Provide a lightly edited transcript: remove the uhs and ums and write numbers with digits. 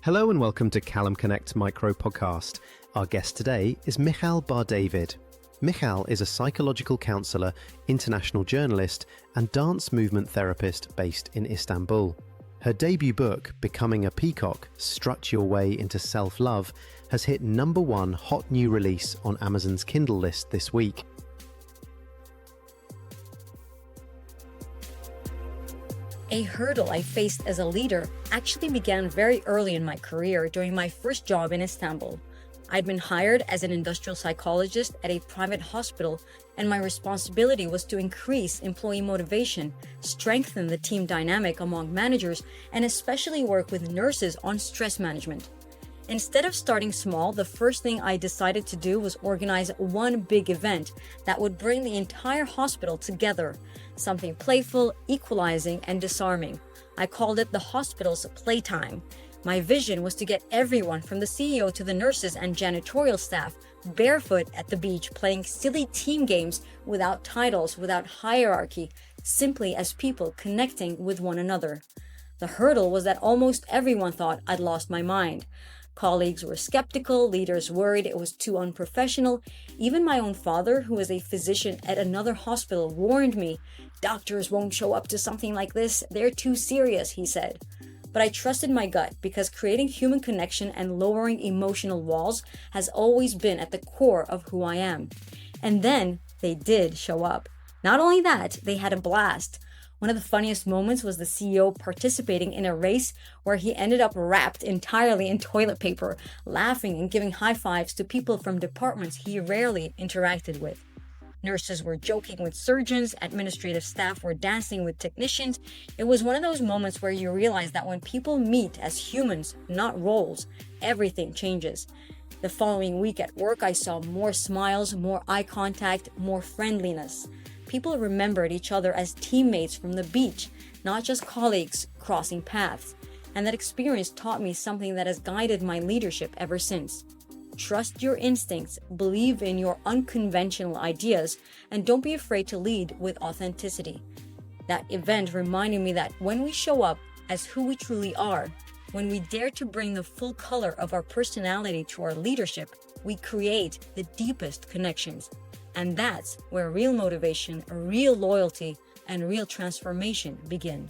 Hello and welcome to Callum Connect Micro Podcast. Our guest today is Michal Bardavid. Michal is a psychological counsellor, international journalist, and dance movement therapist based in Istanbul. Her debut book, Becoming a Peacock: Strut Your Way into Self-Love, has hit #1 hot new release on Amazon's Kindle list this week. A hurdle I faced as a leader actually began very early in my career during my first job in Istanbul. I'd been hired as an industrial psychologist at a private hospital, and my responsibility was to increase employee motivation, strengthen the team dynamic among managers, and especially work with nurses on stress management. Instead of starting small, the first thing I decided to do was organize one big event that would bring the entire hospital together, something playful, equalizing, and disarming. I called it the hospital's playtime. My vision was to get everyone from the CEO to the nurses and janitorial staff barefoot at the beach playing silly team games without titles, without hierarchy, simply as people connecting with one another. The hurdle was that almost everyone thought I'd lost my mind. Colleagues were skeptical, leaders worried it was too unprofessional. Even my own father, who was a physician at another hospital, warned me, "Doctors won't show up to something like this, they're too serious," he said. But I trusted my gut because creating human connection and lowering emotional walls has always been at the core of who I am. And then they did show up. Not only that, they had a blast. One of the funniest moments was the CEO participating in a race where he ended up wrapped entirely in toilet paper, laughing and giving high fives to people from departments he rarely interacted with. Nurses were joking with surgeons, administrative staff were dancing with technicians. It was one of those moments where you realize that when people meet as humans, not roles, everything changes. The following week at work, I saw more smiles, more eye contact, more friendliness. People remembered each other as teammates from the beach, not just colleagues crossing paths. And that experience taught me something that has guided my leadership ever since. Trust your instincts, believe in your unconventional ideas, and don't be afraid to lead with authenticity. That event reminded me that when we show up as who we truly are, when we dare to bring the full color of our personality to our leadership, we create the deepest connections. And that's where real motivation, real loyalty, and real transformation begin.